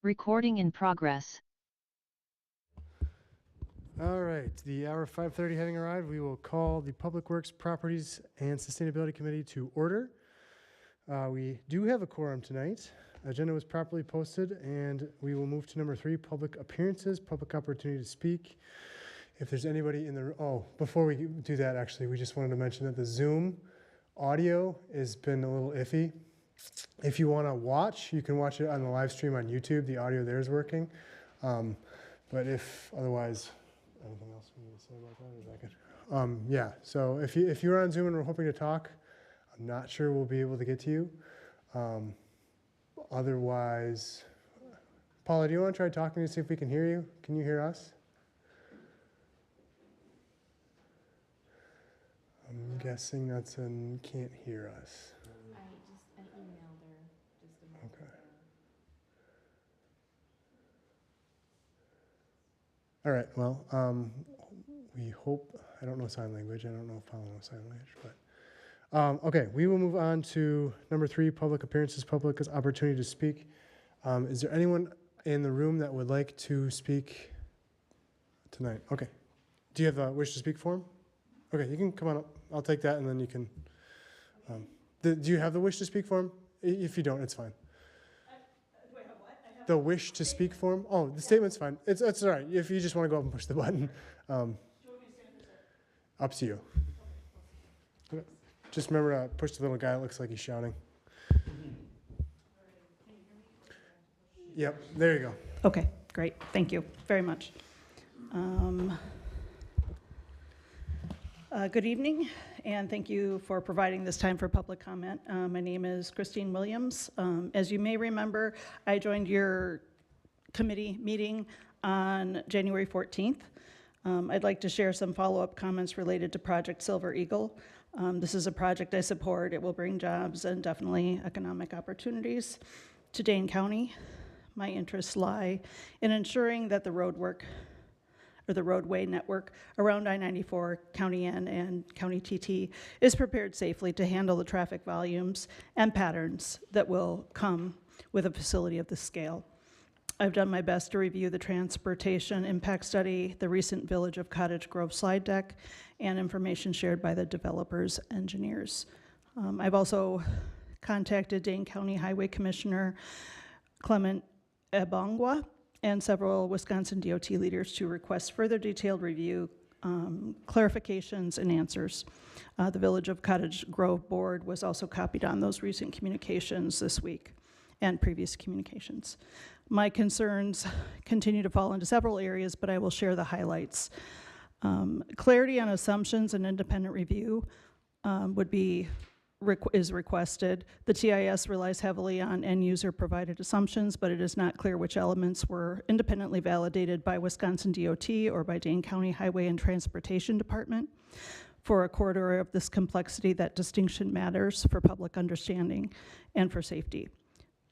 Recording in progress. All right, the hour 5:30 having arrived, we will call the Public Works, Properties, and Sustainability Committee to order. We do have a quorum tonight. Agenda was properly posted, and we will move to number 3, public appearances, public opportunity to speak. If there's anybody in the, before we do that, actually, we just wanted to mention that the Zoom audio has been a little iffy. If you want to watch, you can watch it on the live stream on YouTube. The audio there is working. But if otherwise, anything else we need to say about that? Or is that good? Yeah, so if you're on Zoom and we're hoping to talk, I'm not sure we'll be able to get to you. Otherwise, Paula, do you want to try talking to see if we can hear you? Can you hear us? I'm guessing that's an can't hear us. I emailed her just a moment Okay. ago. All right, well, we hope, I don't know sign language. I don't know if Paula knows sign language, but okay, we will move on to number 3, public appearances, public opportunity to speak. Is there anyone in the room that would like to speak tonight? Okay. Do you have a wish to speak form? Okay, you can come on up. I'll take that, and then you can. Do you have the wish to speak form? If you don't, it's fine. Do I have what? I have The wish to speak form? Oh, the statement's fine. It's all right. If you just want to go up and push the button. Do you want me to stand or sit? Up to you. Okay. Just remember to push the little guy that looks like he's shouting. Yep, there you go. Okay, great. Thank you very much. Good evening, and thank you for providing this time for public comment. My name is Christine Williams. As you may remember, I joined your committee meeting on January 14th. I'd like to share some follow-up comments related to Project Silver Eagle. This is a project I support. It will bring jobs and definitely economic opportunities to Dane County. My interests lie in ensuring that the roadway network around I-94, County N, and County TT is prepared safely to handle the traffic volumes and patterns that will come with a facility of this scale. I've done my best to review the transportation impact study, the recent Village of Cottage Grove slide deck, and information shared by the developers' engineers. I've also contacted Dane County Highway Commissioner Clement Ebongwa and several Wisconsin DOT leaders to request further detailed review, clarifications, and answers. The Village of Cottage Grove Board was also copied on those recent communications this week and previous communications. My concerns continue to fall into several areas, but I will share the highlights. Clarity on assumptions and independent review is requested. The TIS relies heavily on end-user provided assumptions, but it is not clear which elements were independently validated by Wisconsin DOT or by Dane County Highway and Transportation Department. For a corridor of this complexity, that distinction matters for public understanding and for safety.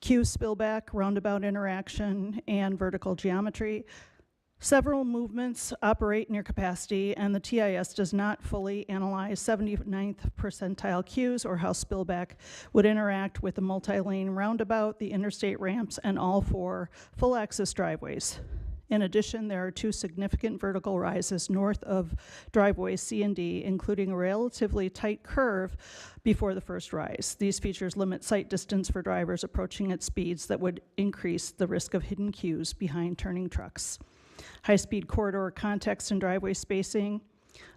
Queue spillback, roundabout interaction, and vertical geometry. Several movements operate near capacity, and the TIS does not fully analyze 79th percentile queues or how spillback would interact with the multi-lane roundabout, the interstate ramps, and all 4 full-access driveways. In addition, there are 2 significant vertical rises north of driveways C and D, including a relatively tight curve before the first rise. These features limit sight distance for drivers approaching at speeds that would increase the risk of hidden queues behind turning trucks. High-speed corridor context and driveway spacing.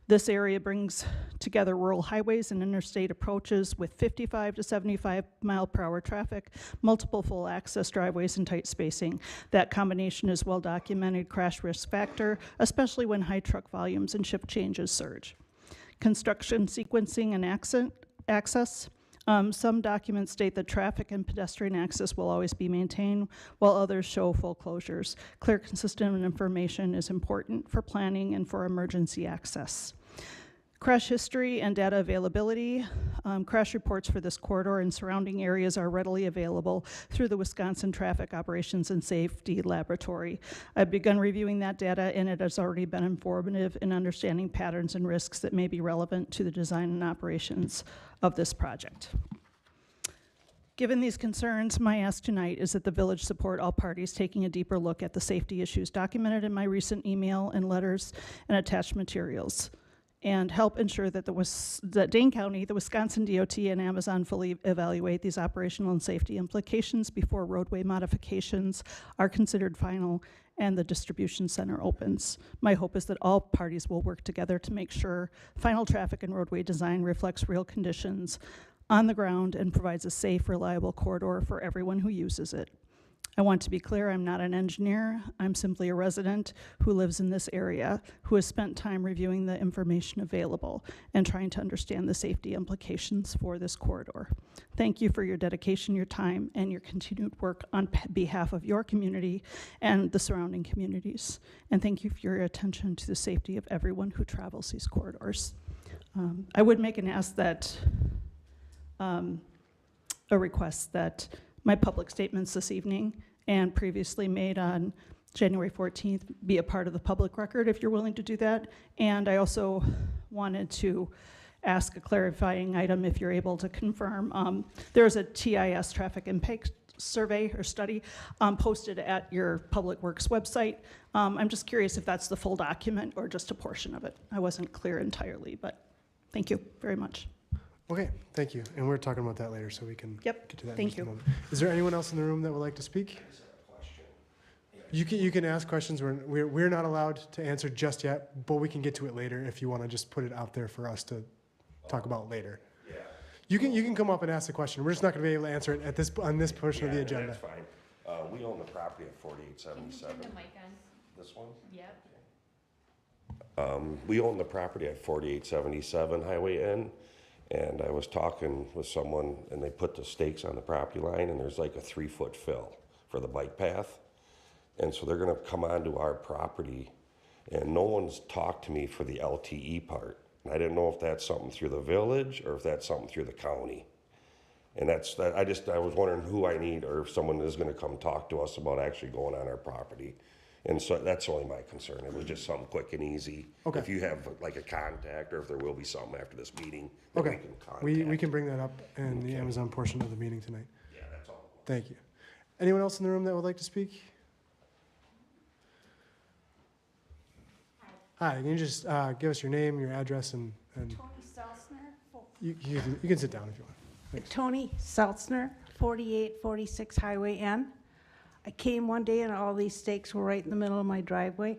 This area brings together rural highways and interstate approaches with 55 to 75 mile per hour traffic, multiple full access driveways, and tight spacing. That combination is well documented crash risk factor, especially when high truck volumes and shift changes surge. Construction sequencing and access. Some documents state that traffic and pedestrian access will always be maintained, while others show full closures. Clear, consistent information is important for planning and for emergency access. Crash history and data availability. Crash reports for this corridor and surrounding areas are readily available through the Wisconsin Traffic Operations and Safety Laboratory. I've begun reviewing that data, and it has already been informative in understanding patterns and risks that may be relevant to the design and operations of this project. Given these concerns, my ask tonight is that the village support all parties taking a deeper look at the safety issues documented in my recent email and letters and attached materials, and help ensure that that Dane County, the Wisconsin DOT, and Amazon fully evaluate these operational and safety implications before roadway modifications are considered final and the distribution center opens. My hope is that all parties will work together to make sure final traffic and roadway design reflects real conditions on the ground and provides a safe, reliable corridor for everyone who uses it. I want to be clear, I'm not an engineer. I'm simply a resident who lives in this area, who has spent time reviewing the information available and trying to understand the safety implications for this corridor. Thank you for your dedication, your time, and your continued work on behalf of your community and the surrounding communities. And thank you for your attention to the safety of everyone who travels these corridors. I would make an ask that a request that my public statements this evening and previously made on January 14th be a part of the public record if you're willing to do that. And I also wanted to ask a clarifying item if you're able to confirm. There's a TIS traffic impact survey or study posted at your Public Works website. I'm just curious if that's the full document or just a portion of it. I wasn't clear entirely, but thank you very much. Okay, thank you. And we're talking about that later, so we can Yep, get to that in thank just a you. moment. Is there anyone else in the room that would like to speak? You can ask questions. We're not allowed to answer just yet, but we can get to it later if you want to just put it out there for us to talk about later. Yeah. You can come up and ask the question. We're just not going to be able to answer it at on this portion of the agenda. That's fine. We own the property at 4877. Turn the mic on. This one? Yep. We own the property at 4877 Highway N, and I was talking with someone, and they put the stakes on the property line, and there's like a 3-foot fill for the bike path. And so they're gonna come onto our property, and no one's talked to me for the LTE part. And I didn't know if that's something through the village or if that's something through the county. And I was wondering who I need, or if someone is gonna come talk to us about actually going on our property. And so that's only my concern. It was just something quick and easy. Okay. If you have like a contact, or if there will be something after this meeting that we Okay, can contact. we can bring that up in the Amazon portion of the meeting tonight. Yeah, that's all. Thank you. Anyone else in the room that would like to speak? Hi, can you just give us your name, your address, and Tony Seltzner. you can sit down if you want. Thanks. Tony Seltzner, 4846 Highway N. I came one day and all these stakes were right in the middle of my driveway.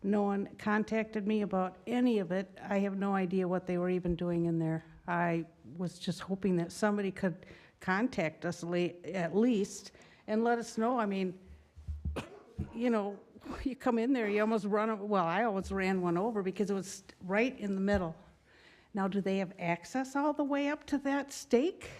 No one contacted me about any of it. I have no idea what they were even doing in there. I was just hoping that somebody could contact us at least and let us know. I mean, you know, you come in there, you almost I almost ran one over because it was right in the middle. Now, do they have access all the way up to that stake?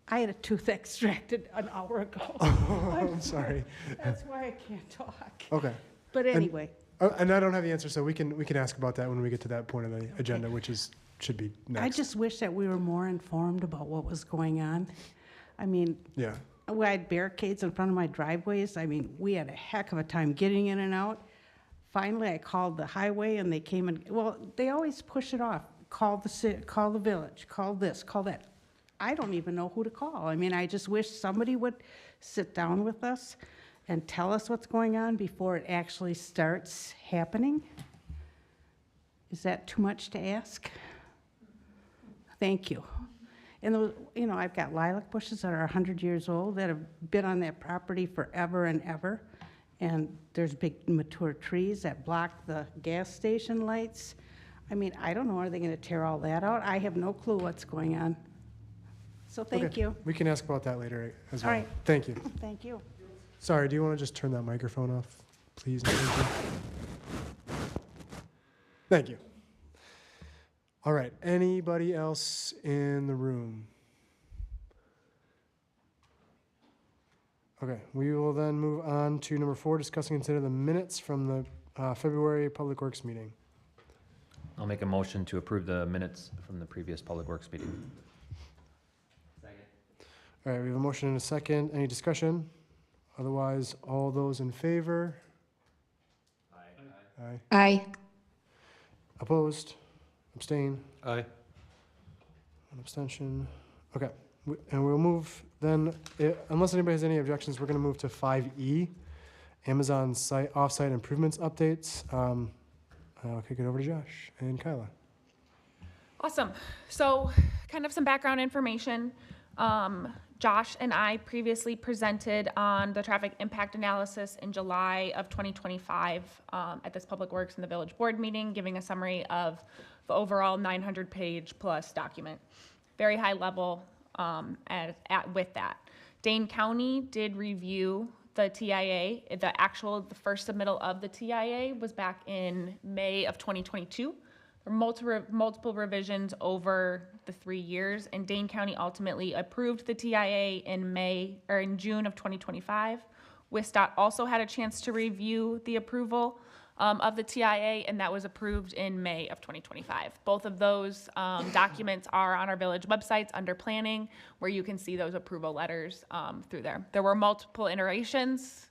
I had a tooth extracted an hour ago. Oh, I'm sorry. That's why I can't talk. Okay. But anyway, And I don't have the answer, so we can ask about that when we get to that point of the agenda, which should be next. I just wish that we were more informed about what was going on. I mean, Yeah. we had barricades in front of my driveways. I mean, we had a heck of a time getting in and out. Finally, I called the highway and they came and, well, they always push it off. Call the city, call the village, call this, call that. I don't even know who to call. I mean, I just wish somebody would sit down with us and tell us what's going on before it actually starts happening. Is that too much to ask? Thank you. And those, you know, I've got lilac bushes that are 100 years old that have been on that property forever and ever. And there's big mature trees that block the gas station lights. I mean, I don't know, are they gonna tear all that out? I have no clue what's going on. So thank Okay. you. We can ask about that later as All well. right. Thank you. Thank you. Sorry, do you want to just turn that microphone off, please? Thank you. Thank you. All right, anybody else in the room? Okay, we will then move on to number 4, discuss and consider the minutes from the February Public Works meeting. I'll make a motion to approve the minutes from the previous Public Works meeting. All right, we have a motion and a second. Any discussion? Otherwise, all those in favor? Aye. Aye. Opposed? Abstain? Aye. One abstention. Okay, and we'll move then, unless anybody has any objections, we're going to move to 5E, Amazon site offsite improvements updates. I'll kick it over to Josh and Kyla. Awesome. So, kind of some background information. Josh and I previously presented on the traffic impact analysis in July of 2025 at this Public Works and the Village Board meeting, giving a summary of the overall 900-page plus document. Very high level with that. Dane County did review the TIA. The first submittal of the TIA was back in May of 2022. There were multiple revisions over the 3 years, and Dane County ultimately approved the TIA in June of 2025. WISDOT also had a chance to review the approval of the TIA, and that was approved in May of 2025. Both of those documents are on our village websites under planning, where you can see those approval letters through there. There were multiple iterations.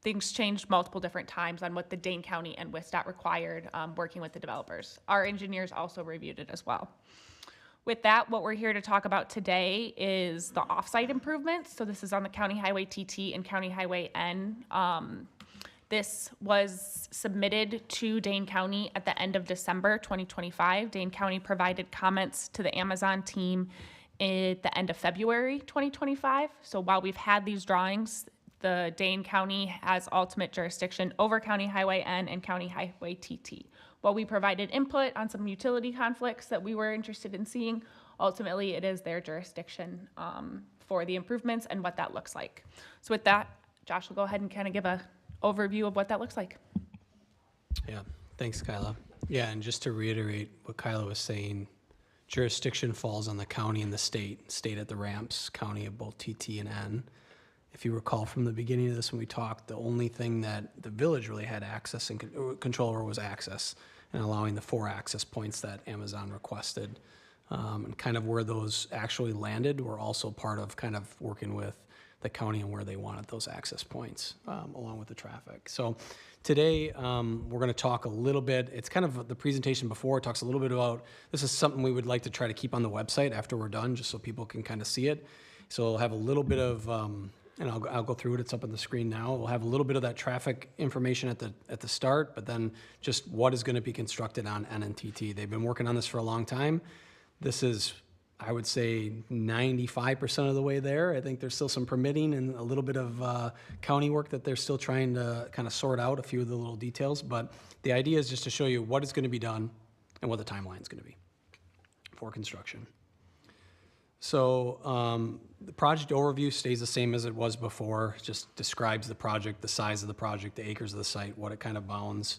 Things changed multiple different times on what the Dane County and WISDOT required working with the developers. Our engineers also reviewed it as well. With that, what we're here to talk about today is the offsite improvements. So this is on the County Highway TT and County Highway N. This was submitted to Dane County at the end of December 2025. Dane County provided comments to the Amazon team at the end of February 2025. So while we've had these drawings, the Dane County has ultimate jurisdiction over County Highway N and County Highway TT. While we provided input on some utility conflicts that we were interested in seeing, ultimately it is their jurisdiction for the improvements and what that looks like. So with that, Josh will go ahead and kind of give an overview of what that looks like. Yeah, thanks, Kyla. Yeah, and just to reiterate what Kyla was saying, jurisdiction falls on the county and the state at the ramps, county of both TT and N. If you recall from the beginning of this when we talked, the only thing that the village really had access and control over was access and allowing the 4 access points that Amazon requested. And kind of where those actually landed were also part of kind of working with the county and where they wanted those access points along with the traffic. So today we're going to talk a little bit, it's kind of the presentation before, it talks a little bit about, this is something we would like to try to keep on the website after we're done, just so people can kind of see it. So we'll have a little bit of, and I'll go through it, it's up on the screen now. We'll have a little bit of that traffic information at the start, but then just what is going to be constructed on N and TT. They've been working on this for a long time. This is, I would say, 95% of the way there. I think there's still some permitting and a little bit of county work that they're still trying to kind of sort out a few of the little details. But the idea is just to show you what is going to be done and what the timeline is going to be for construction. So the project overview stays the same as it was before, just describes the project, the size of the project, the acres of the site, what it kind of bounds.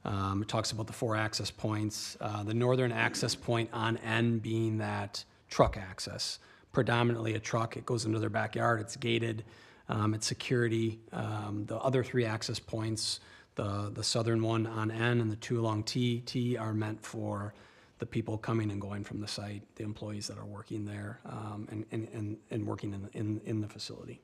It talks about the 4 access points, the northern access point on N being that truck access, predominantly a truck. It goes into their backyard, it's gated, it's security. The other 3 access points, the southern one on N and the 2 along T are meant for the people coming and going from the site, the employees that are working there and working in the facility.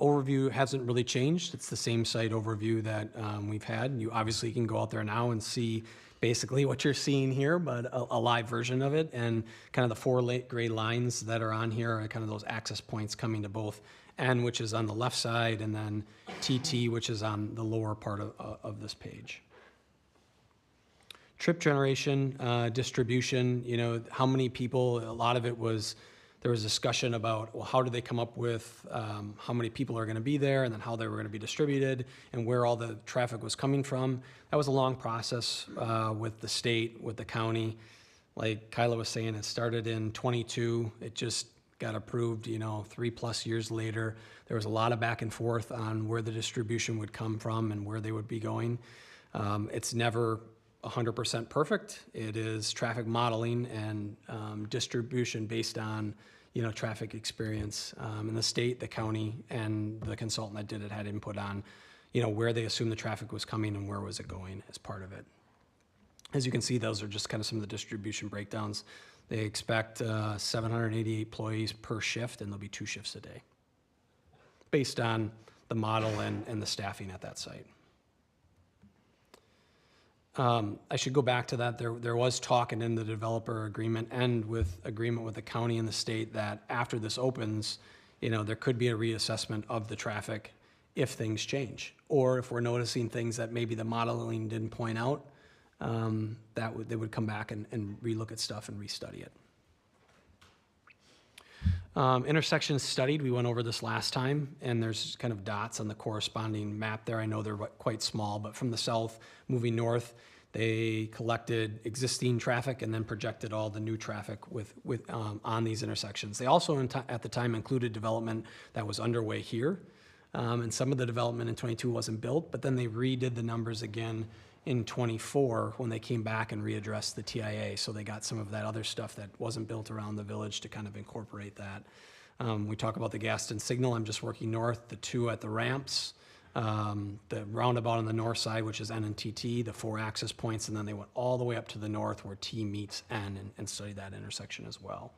Overview hasn't really changed. It's the same site overview that we've had. You obviously can go out there now and see basically what you're seeing here, but a live version of it. And kind of the 4 gray lines that are on here are kind of those access points coming to both N, which is on the left side, and then TT, which is on the lower part of this page. Trip generation, distribution, you know, how many people, a lot of it was, there was discussion about, well, how do they come up with how many people are going to be there and then how they were going to be distributed and where all the traffic was coming from. That was a long process with the state, with the county. Like Kyla was saying, it started in 22. It just got approved, you know, 3+ years later. There was a lot of back and forth on where the distribution would come from and where they would be going. It's never 100% perfect. It is traffic modeling and distribution based on, you know, traffic experience. And the state, the county, and the consultant that did it had input on, you know, where they assumed the traffic was coming and where was it going as part of it. As you can see, those are just kind of some of the distribution breakdowns. They expect 780 employees per shift, and there'll be 2 shifts a day based on the model and the staffing at that site. I should go back to that. There was talk and in the developer agreement and with agreement with the county and the state that after this opens, there could be a reassessment of the traffic if things change, or if we're noticing things that maybe the modeling didn't point out, they would come back and relook at stuff and restudy it. Intersections studied, we went over this last time, and there's kind of dots on the corresponding map there. I know they're quite small, but from the south, moving north, they collected existing traffic and then projected all the new traffic on these intersections. They also, at the time, included development that was underway here, and some of the development in 22 wasn't built, but then they redid the numbers again in 24 when they came back and readdressed the TIA. So they got some of that other stuff that wasn't built around the village to kind of incorporate that. We talk about the Gaston Signal. I'm just working north, the 2 at the ramps, the roundabout on the north side, which is N and TT, the 4 access points, and then they went all the way up to the north where T meets N and studied that intersection as well.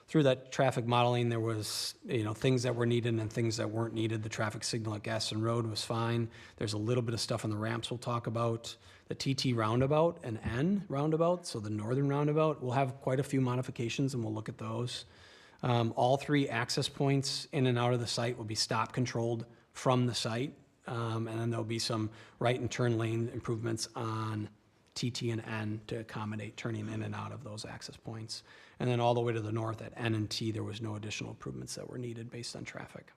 Through that traffic modeling, there was, things that were needed and things that weren't needed. The traffic signal at Gaston Road was fine. There's a little bit of stuff on the ramps we'll talk about. The TT roundabout and N roundabout, so the northern roundabout, will have quite a few modifications, and we'll look at those. All 3 access points in and out of the site will be stop controlled from the site, and then there'll be some right and turn lane improvements on TT and N to accommodate turning in and out of those access points. And then all the way to the north at N and T, there was no additional improvements that were needed based on traffic.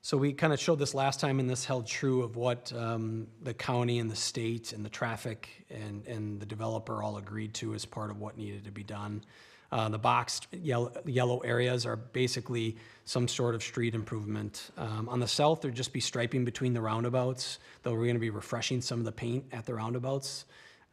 So we kind of showed this last time, and this held true of what the county and the state and the traffic and the developer all agreed to as part of what needed to be done. The boxed yellow areas are basically some sort of street improvement. On the south, there'd just be striping between the roundabouts, though we're going to be refreshing some of the paint at the roundabouts.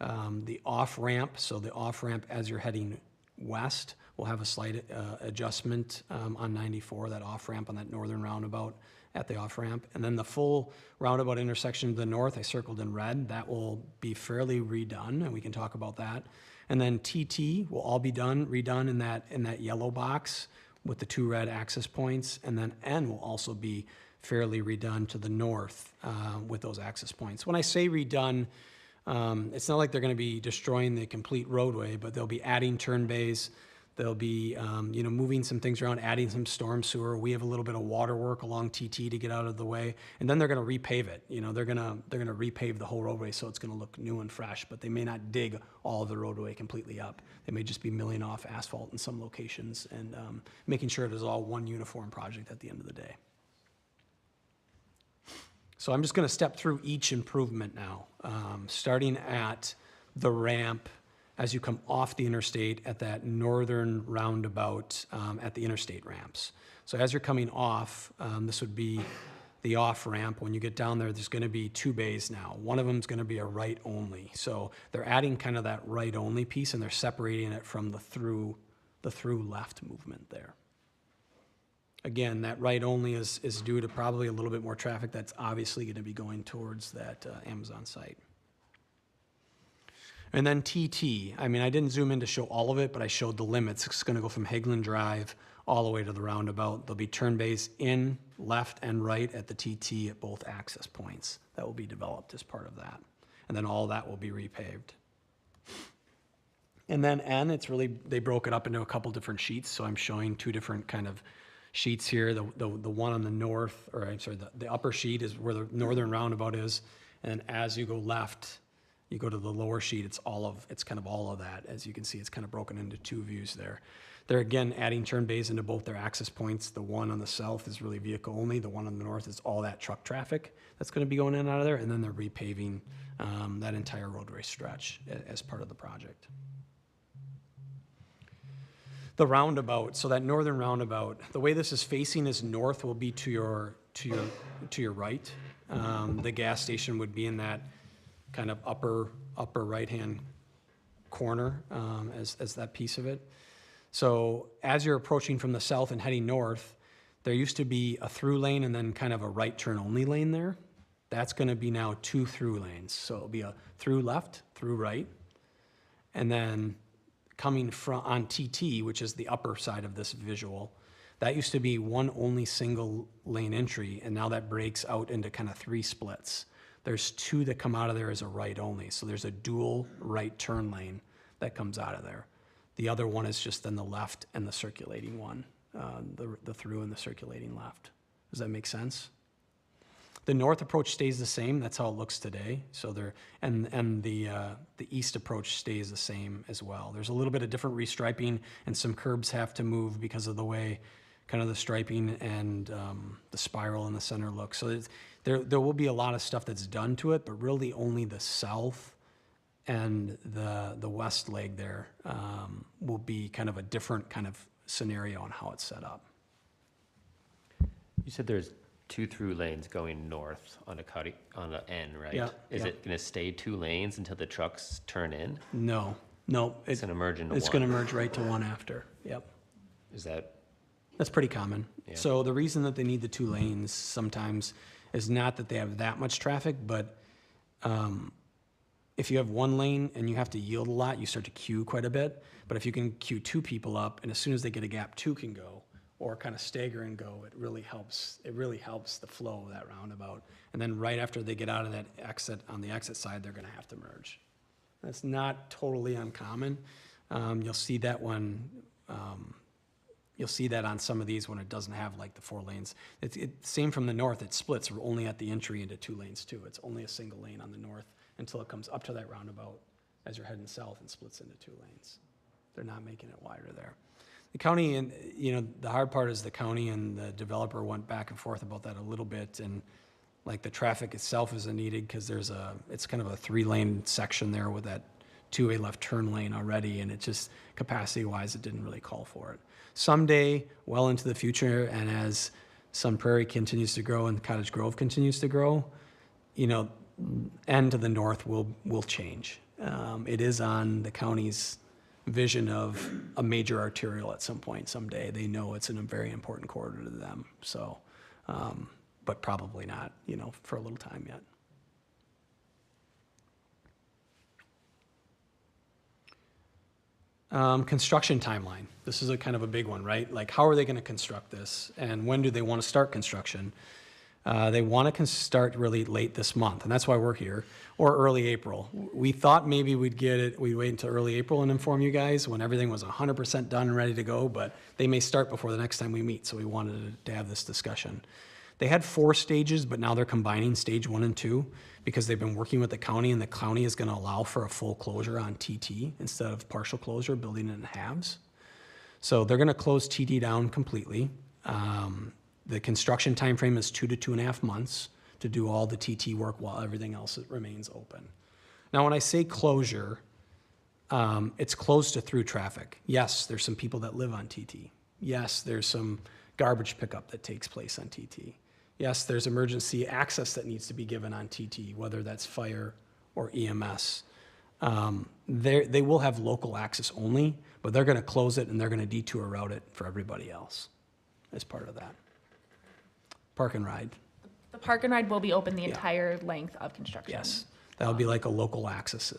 The off-ramp, so the off-ramp as you're heading west, will have a slight adjustment on 94, that off-ramp on that northern roundabout at the off-ramp. And then the full roundabout intersection to the north, I circled in red, that will be fairly redone, and we can talk about that. And then TT will all be redone in that yellow box with the 2 red access points. And then N will also be fairly redone to the north with those access points. When I say redone, it's not like they're going to be destroying the complete roadway, but they'll be adding turn bays. They'll be, moving some things around, adding some storm sewer. We have a little bit of water work along TT to get out of the way, and then they're going to repave it. They're going to repave the whole roadway, so it's going to look new and fresh. But they may not dig all of the roadway completely up. They may just be milling off asphalt in some locations and making sure it is all one uniform project at the end of the day. So I'm just going to step through each improvement now, starting at the ramp as you come off the interstate at that northern roundabout at the interstate ramps. So as you're coming off, this would be the off ramp. When you get down there, there's going to be 2 bays now. One of them is going to be a right only. So they're adding kind of that right only piece, and they're separating it from the through left movement there. Again, that right only is due to probably a little bit more traffic that's obviously going to be going towards that Amazon site. And then TT, I didn't zoom in to show all of it, but I showed the limits. It's going to go from Hagelin Drive all the way to the roundabout. There'll be turn bays in, left, and right at the TT at both access points. That will be developed as part of that. And then all that will be repaved. And then N, they broke it up into a couple different sheets, so I'm showing 2 different kind of sheets here. The one on the north, or I'm sorry, the upper sheet is where the northern roundabout is, and as you go left, you go to the lower sheet, it's kind of all of that. As you can see, it's kind of broken into 2 views there. They're again adding turn bays into both their access points. The one on the south is really vehicle only. The one on the north is all that truck traffic that's going to be going in and out of there, and then they're repaving that entire roadway stretch as part of the project. The roundabout, so that northern roundabout, the way this is facing is north will be to your right. The gas station would be in that kind of upper right-hand corner as that piece of it. So as you're approaching from the south and heading north, there used to be a through lane and then kind of a right turn only lane there. That's going to be now 2 through lanes. So it'll be a through left, through right, and then coming from on TT, which is the upper side of this visual, that used to be one only single lane entry, and now that breaks out into kind of 3 splits. There's two that come out of there as a right only. So there's a dual right turn lane that comes out of there. The other one is just then the left and the circulating one, the through and the circulating left. Does that make sense? The north approach stays the same. That's how it looks today. So the east approach stays the same as well. There's a little bit of different restriping, and some curbs have to move because of the way kind of the striping and the spiral in the center look. So there will be a lot of stuff that's done to it, but really only the south and the west leg there will be kind of a different kind of scenario on how it's set up. You said there's 2 through lanes going north on a N, right? Yeah, Is yeah. it going to stay 2 lanes until the trucks turn in? No, It's going to merge into it's one. going to merge right to one after. Yep. Is that, That's pretty common. Yeah. So the reason that they need the 2 lanes sometimes is not that they have that much traffic, but if you have 1 lane and you have to yield a lot, you start to queue quite a bit. But if you can queue 2 people up, and as soon as they get a gap, 2 can go, or kind of stagger and go, it really helps the flow of that roundabout. And then right after they get out of that exit, on the exit side, they're gonna have to merge. That's not totally uncommon. You'll see that you'll see that on some of these when it doesn't have like the 4 lanes. Same from the north, it splits only at the entry into 2 lanes too. It's only a single lane on the north until it comes up to that roundabout as you're heading south and splits into 2 lanes. They're not making it wider there. The county, and the hard part is the county and the developer went back and forth about that a little bit, and like the traffic itself isn't needed because it's kind of a 3-lane section there with that 2-way left turn lane already, and it just, capacity-wise, it didn't really call for it. Someday, well into the future, and as Sun Prairie continues to grow and Cottage Grove continues to grow, end to the north will change. It is on the county's vision of a major arterial at some point someday. They know it's in a very important corridor to them. So, but probably not, for a little time yet. Construction timeline. This is a kind of a big one, right? Like, how are they going to construct this, and when do they want to start construction? They want to start really late this month, and that's why we're here, or early April. We thought maybe we'd wait until early April and inform you guys when everything was 100% done and ready to go, but they may start before the next time we meet, so we wanted to have this discussion. They had 4 stages, but now they're combining stage 1 and 2 because they've been working with the county, and the county is going to allow for a full closure on TT instead of partial closure, building it in halves. So they're going to close TT down completely. The construction timeframe is 2 to 2.5 months to do all the TT work while everything else remains open. Now, when I say closure, it's closed to through traffic. Yes, there's some people that live on TT. Yes, there's some garbage pickup that takes place on TT. Yes, there's emergency access that needs to be given on TT, whether that's fire or EMS. They will have local access only, but they're going to close it and they're going to detour route it for everybody else as part of that. Park and ride, The park and ride will be open the entire length of construction. yes. That'll be like a local access.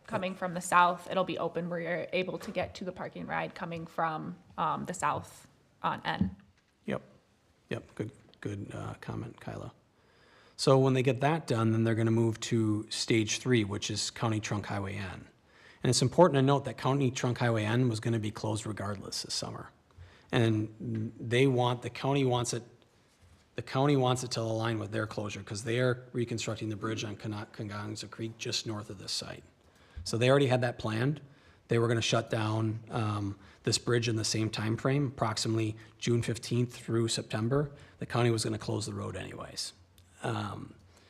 Coming from the south, it'll be open where you're able to get to the parking ride coming from the south on N. Yep, good comment, Kyla. So when they get that done, then they're gonna move to stage 3, which is County Trunk Highway N. And it's important to note that County Trunk Highway N was gonna be closed regardless this summer. And the county wants it to align with their closure because they are reconstructing the bridge on Kangongza Creek just north of this site. So they already had that planned. They were gonna shut down this bridge in the same time frame, approximately June 15th through September. The county was gonna close the road anyways.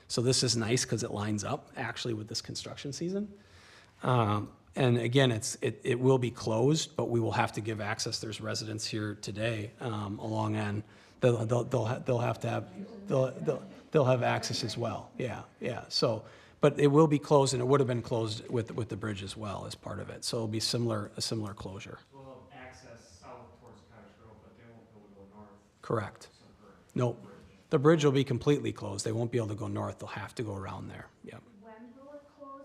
So this is nice because it lines up actually with this construction season. And again, it will be closed, but we will have to give access. There's residents here today along N. They'll have access as well. Yeah. So, but it will be closed, and it would have been closed with the bridge as well as part of it. So it'll be a similar closure. We'll have access south towards Cottage Grove, but they won't be able to go north. Correct. Sun Prairie. Nope. The bridge will be completely closed. They won't be able to go north. They'll have to go around there. Yep. When will it close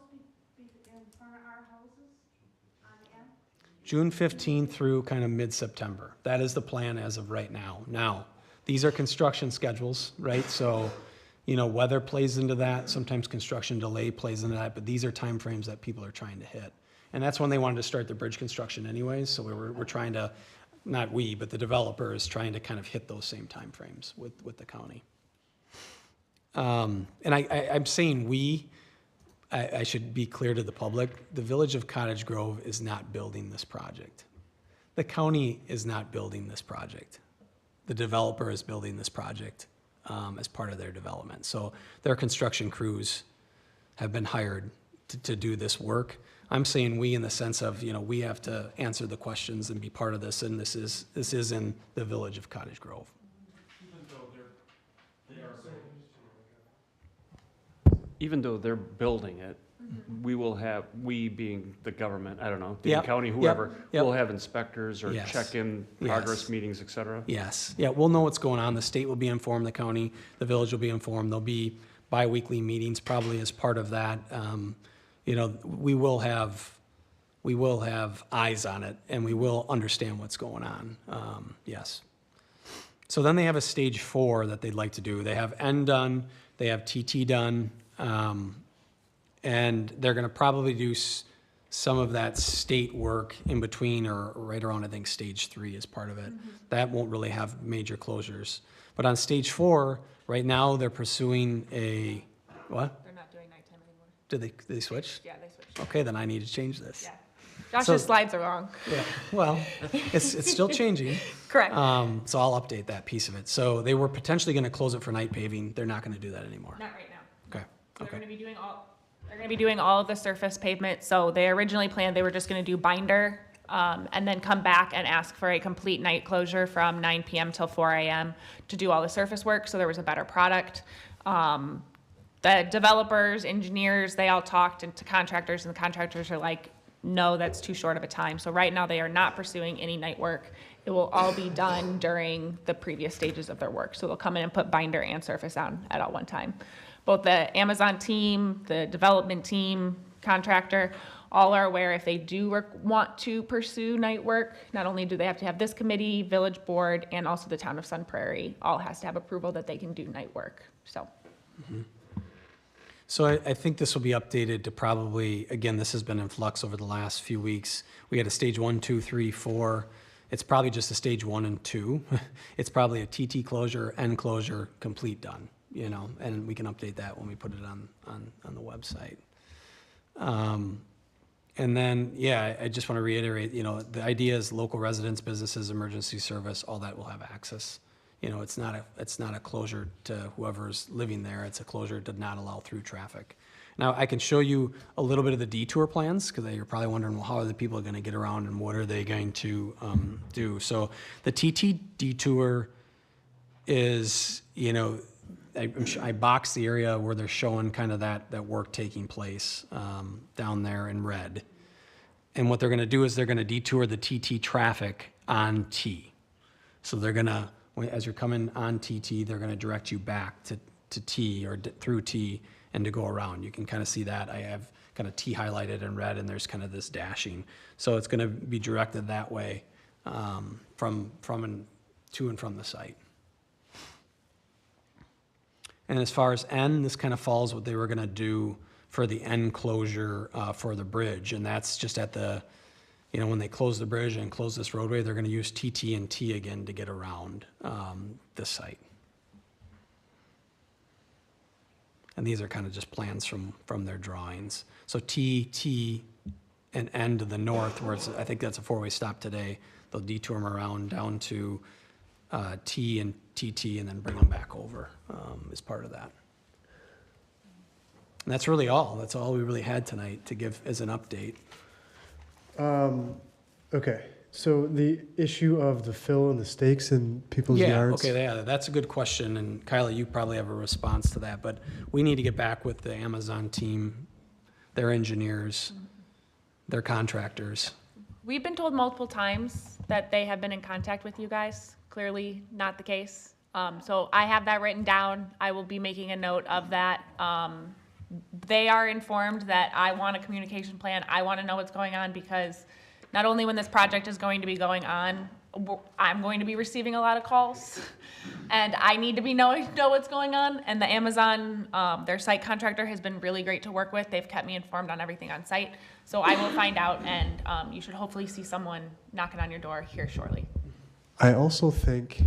in front of our houses on N? June 15 through kind of mid-September. That is the plan as of right now. Now, these are construction schedules, right? So Weather plays into that, sometimes construction delay plays into that, but these are timeframes that people are trying to hit. And that's when they wanted to start the bridge construction anyways, so we're trying to, not we, but the developer is trying to kind of hit those same timeframes with the county. And I'm saying we, I should be clear to the public, the village of Cottage Grove is not building this project. The county is not building this project. The developer is building this project as part of their development. So their construction crews have been hired to do this work. I'm saying we in the sense of, we have to answer the questions and be part of this, and this is in the village of Cottage Grove. Even though they're building it, we being the government, I don't know, the Yep, county, yep, whoever, yep. will have inspectors or Yes. check-in Yes. progress meetings, et cetera? Yes, yeah, we'll know what's going on. The state will be informed, the county, the village will be informed. There'll be bi-weekly meetings probably as part of that. We will have eyes on it, and we will understand what's going on, yes. So then they have a stage 4 that they'd like to do. They have N done, they have TT done, and they're gonna probably do some of that state work in between or right around, I think, stage 3 is part of it. That won't really have major closures. But on stage 4, right now, they're pursuing a, what? They're not doing nighttime anymore. Did they switch? Yeah, they switched. Okay, then I need to change this. Yeah. Josh's So- slides are wrong. Yeah, well, it's still changing. Correct. So I'll update that piece of it. So they were potentially gonna close it for night paving. They're not gonna do that anymore. Not right now. Okay, They're okay. gonna be doing all of the surface pavement, so they originally planned they were just gonna do binder, and then come back and ask for a complete night closure from 9 PM till 4 AM to do all the surface work, so there was a better product. The developers, engineers, they all talked to contractors, and the contractors are like, no, that's too short of a time. So right now, they are not pursuing any night work. It will all be done during the previous stages of their work. So they'll come in and put binder and surface on at all one time. Both the Amazon team, the development team, contractor, all are aware if they do want to pursue night work, not only do they have to have this committee, village board, and also the town of Sun Prairie, all has to have approval that they can do night work, so. So I think this will be updated to probably, again, this has been in flux over the last few weeks. We had a stage 1, 2, 3, 4. It's probably just a stage 1 and 2. It's probably a TT closure, N closure, complete done, and we can update that when we put it on the website. And then, yeah, I just want to reiterate, the idea is local residents, businesses, emergency service, all that will have access. It's not a closure to whoever's living there. It's a closure to not allow through traffic. Now, I can show you a little bit of the detour plans, because you're probably wondering, well, how are the people going to get around and what are they going to do? So the TT detour is, I boxed the area where they're showing kind of that work taking place down there in red. And what they're going to do is they're going to detour the TT traffic on T. So they're going to, as you're coming on TT, they're going to direct you back to T or through T and to go around. You can kind of see that. I have kind of T highlighted in red, and there's kind of this dashing. So it's going to be directed that way from and to and from the site. And as far as N, this kind of follows what they were going to do for the N closure for the bridge, and that's just at the, when they close the bridge and close this roadway, they're going to use TT and T again to get around this site. And these are kind of just plans from their drawings. So T, T, and N to the north, where I think that's a 4-way stop today. They'll detour them around down to T and TT and then bring them back over as part of that. And that's really all. That's all we really had tonight to give as an update. Okay, so the issue of the fill and the stakes in people's yards. Okay, yeah, that's a good question, and Kyla, you probably have a response to that, but we need to get back with the Amazon team, their engineers, their contractors. We've been told multiple times that they have been in contact with you guys. Clearly not the case. So I have that written down. I will be making a note of that. They are informed that I want a communication plan. I want to know what's going on, because not only when this project is going to be going on, I'm going to be receiving a lot of calls, and I need to know what's going on. And the Amazon, their site contractor has been really great to work with. They've kept me informed on everything on site. So I will find out, and you should hopefully see someone knocking on your door here shortly. I also think,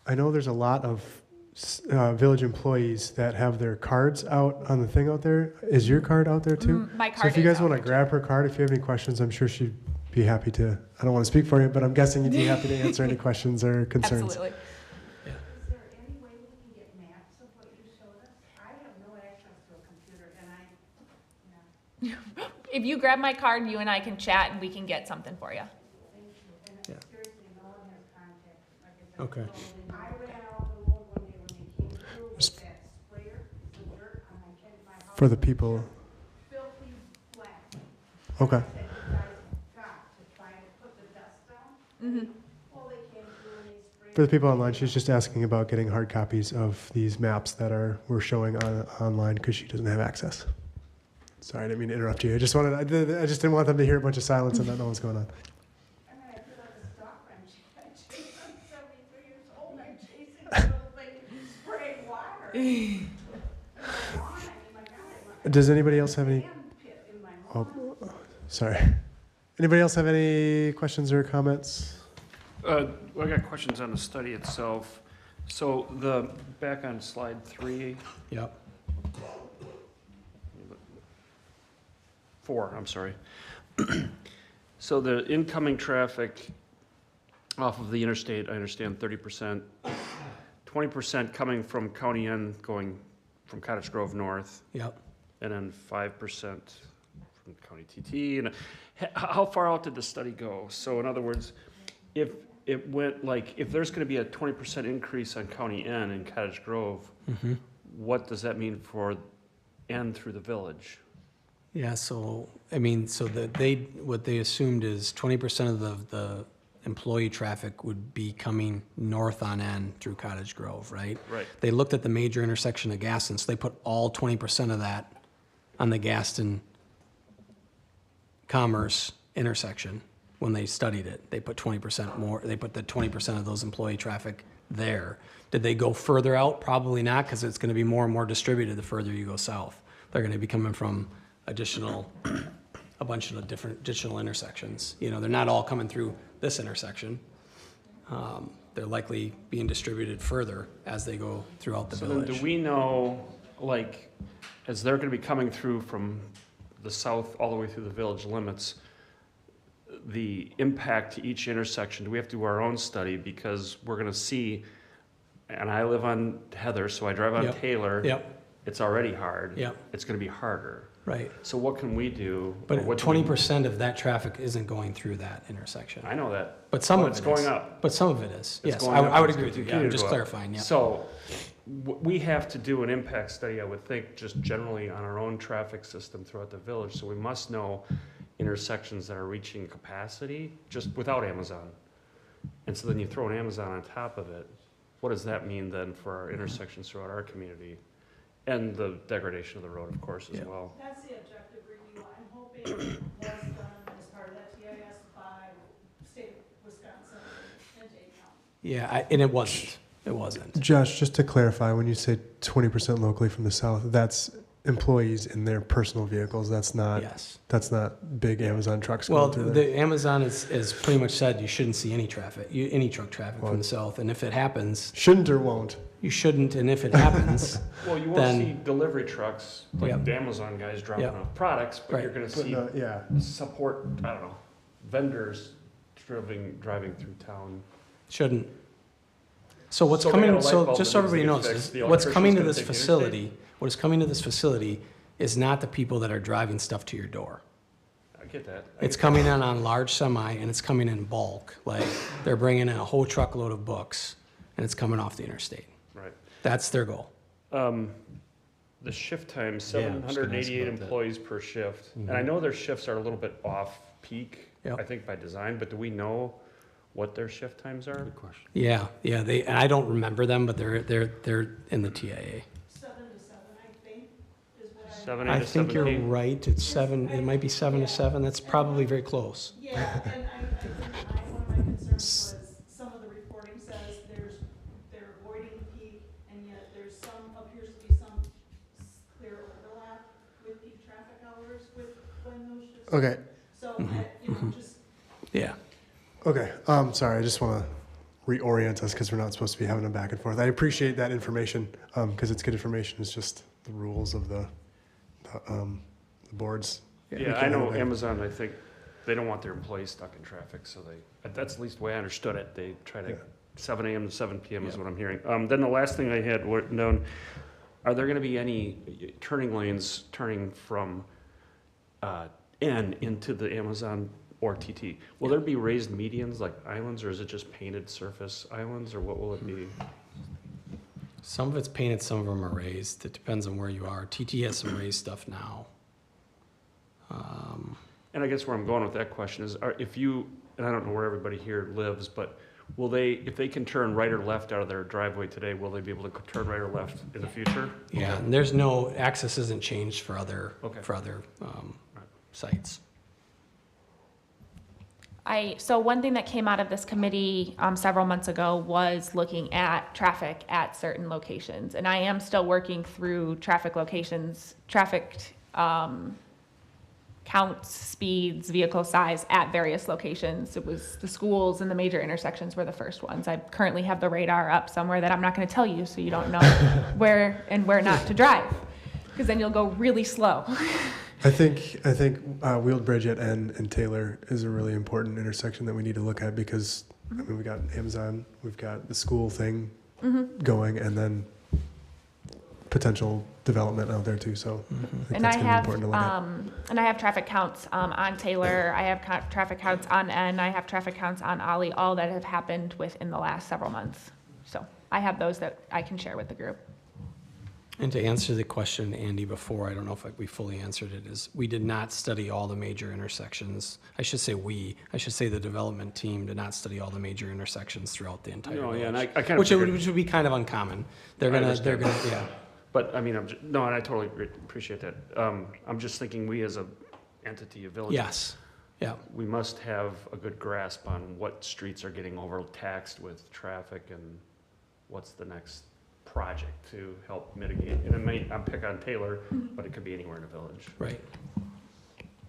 I know there's a lot of village employees that have their cards out on the thing out there. Is your card out there too? My So card if you is guys out want to there, too. grab her card, if you have any questions, I'm sure she'd be happy to. I don't want to speak for you, but I'm guessing you'd be happy to answer any questions or concerns. Absolutely. Is there any way we can get maps of what you showed us? I have no access to a computer, and If you grab my card, you and I can chat, and we can get something for you. Yeah. seriously, no one has contacted, like I said. Okay. I ran out the road one day when they came through with that sprayer, the dirt on my house. For the people. Filthy black. Okay. That you guys got to try and put the dust down. Well, they came through and they sprayed. For the people online, she's just asking about getting hard copies of these maps that we're showing online because she doesn't have access. Sorry, I didn't mean to interrupt you. I just didn't want them to hear a bunch of silence and not know what's going on. I mean, I feel like a stalker. I'm 73 years old. I'm chasing a little thing, spraying water. In my lawn, I mean, my God, Does anybody else have any? sand pit in my lawn. Oh, sorry. Anybody else have any questions or comments? I got questions on the study itself. So back on slide 3, Yep. 4, I'm sorry. So the incoming traffic off of the interstate, I understand 30%, 20% coming from County N going from Cottage Grove North, Yep. and then 5% from County TT. And how far out did the study go? So in other words, if it went like, if there's going to be a 20% increase on County N in Cottage Grove, what does that mean for N through the village? Yeah, so, I mean, so what they assumed is 20% of the employee traffic would be coming north on N through Cottage Grove, right? Right. They looked at the major intersection of Gaston, so they put all 20% of that on the Gaston Commerce intersection when they studied it. They put 20% more, they put the 20% of those employee traffic there. Did they go further out? Probably not, because it's gonna be more and more distributed the further you go south. They're gonna be coming from a bunch of different additional intersections. You know, they're not all coming through this intersection. They're likely being distributed further as they go throughout the So then village. do we know, like, as they're gonna be coming through from the south all the way through the village limits, the impact to each intersection, do we have to do our own study? Because we're gonna see, and I live on Heather, so I drive on Yep. Taylor. Yep, It's already hard. Yep. It's gonna be harder. right. So what can we do? or But what do we- 20% of that traffic isn't going through that intersection. I know that. But some Well, of it it's is. going up. But some of it is, It's yes. going I up. would It's agree with you, gonna yeah, I'm continue to just go up. clarifying, yeah. So we have to do an impact study, I would think, just generally on our own traffic system throughout the village. So we must know intersections that are reaching capacity just without Amazon. And so then you throw an Amazon on top of it. What does that mean then for our intersections throughout our community? And the degradation of the road, of course, as Yeah. well. That's the objective review. I'm hoping it was done as part of that TIS by state of Wisconsin and Dade County. Yeah, and it wasn't. Josh, just to clarify, when you say 20% locally from the south, that's employees in their personal vehicles. That's not Yes. big Amazon trucks Well, going through there. the Amazon is pretty much said you shouldn't see any traffic, any truck traffic from the south. And if it happens, Shouldn't or won't? you shouldn't, and if it happens, Well, you won't Then- see delivery trucks, like Yep. the Amazon guys dropping Yep. off products, but Right. you're gonna But see no, yeah. support, I don't know, vendors driving through town. shouldn't. So what's So they got a coming, light so bulb just so that needs to everybody get knows, fixed. The what's coming to electrician's this gonna take the facility, what is coming to this facility is not the people that are driving stuff to your door. I get that. It's coming in on large semi, and it's coming in bulk. Like, they're bringing in a whole truckload of books, and it's coming off the interstate. Right. That's their goal. The shift time, Yeah, I was gonna ask 788 about that. employees per shift. And I know their shifts are a little bit off-peak, Yep. I think by design, but do we know what their shift times are? Good question. Yeah, and I don't remember them, but they're in the TIA. 7 to 7, I think, is what I. 7A I to think you're 7P? right, it's 7, it might be 7 to 7, that's probably very close. Yeah, and I think one of my concern was some of the reporting says they're avoiding peak, and yet there's appears to be some clear overlap with peak traffic hours with when those shifts. Okay. So, just. Yeah. Okay, sorry, I just want to reorient us because we're not supposed to be having a back and forth. I appreciate that information, because it's good information. It's just the rules of the boards. Yeah, I know Amazon, I think, they don't want their employees stuck in traffic, so that's at least the way I understood it. They try to, 7 a.m. to 7 p.m. is what I'm hearing. Then the last thing I had known, are there gonna be any turning lanes turning from N into the Amazon or TT? Will there be raised medians like islands, or is it just painted surface islands, or what will it be? Some of it's painted, some of them are raised. It depends on where you are. TT has some raised stuff now. And I guess where I'm going with that question is, if you, and I don't know where everybody here lives, but will they, if they can turn right or left out of their driveway today, will they be able to turn right or left in the future? Yeah, and there's no, access isn't changed for other, Okay. Sites. So one thing that came out of this committee several months ago was looking at traffic at certain locations. And I am still working through traffic locations, counts, speeds, vehicle size at various locations. It was the schools and the major intersections were the first ones. I currently have the radar up somewhere that I'm not going to tell you, so you don't know where and where not to drive, because then you'll go really slow. I think Wheeled Bridge at N and Taylor is a really important intersection that we need to look at because I mean we got Amazon, we've got the school thing going, and then potential development out there too. So I think And that's I gonna be have, important to look at. and I have traffic counts on Taylor. I have traffic counts on N. I have traffic counts on Ollie. All that have happened within the last several months. So I have those that I can share with the group. And to answer the question, Andy, before, I don't know if we fully answered it, is we did not study all the major intersections. I should say the development team did not study all the major intersections throughout the entire No, village. yeah, and I kind of Which figured, would be kind of uncommon. They're I gonna, understand. yeah. but I mean, no, and I totally appreciate that. I'm just thinking we as a entity, a village. Yes, yeah. We must have a good grasp on what streets are getting overtaxed with traffic and what's the next project to help mitigate. And I'm pick on Taylor, but it could be anywhere in a village. Right.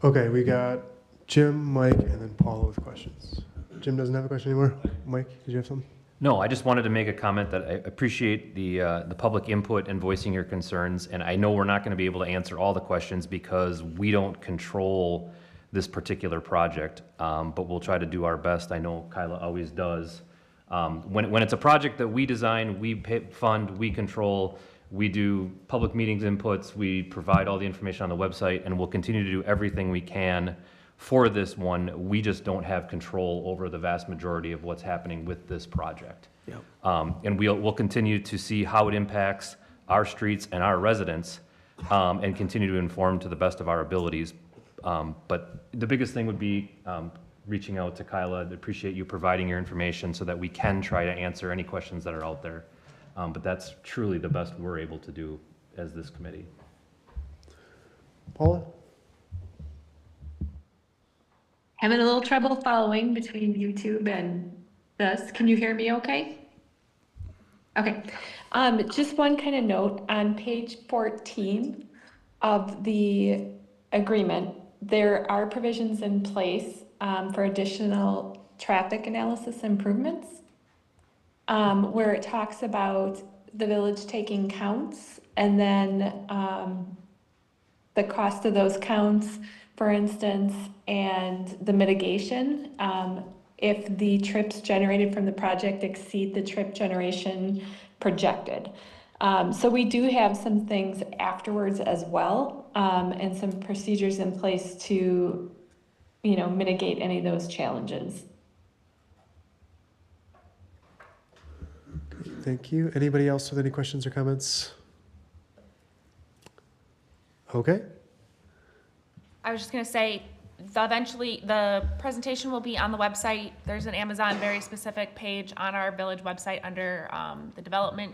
Okay, we got Jim, Mike, and then Paula with questions. Jim doesn't have a question anymore. Mike, did you have something? No, I just wanted to make a comment that I appreciate the public input and voicing your concerns, and I know we're not going to be able to answer all the questions because we don't control this particular project, but we'll try to do our best. I know Kyla always does. When it's a project that we design, we fund, we control, we do public meetings inputs, we provide all the information on the website, and we'll continue to do everything we can for this one. We just don't have control over the vast majority of what's happening with this project. Yep. And we'll continue to see how it impacts our streets and our residents, and continue to inform to the best of our abilities. But the biggest thing would be reaching out to Kyla. I'd appreciate you providing your information so that we can try to answer any questions that are out there. But that's truly the best we're able to do as this committee. Paula? Having a little trouble following between YouTube and this. Can you hear me okay? Okay. Just one kind of note on page 14 of the agreement, there are provisions in place for additional traffic analysis improvements, where it talks about the village taking counts and then the cost of those counts, for instance, and the mitigation if the trips generated from the project exceed the trip generation projected. So we do have some things afterwards as well, and some procedures in place to, mitigate any of those challenges. Thank you. Anybody else with any questions or comments? Okay. I was just going to say, eventually the presentation will be on the website. There's an Amazon very specific page on our village website under the development,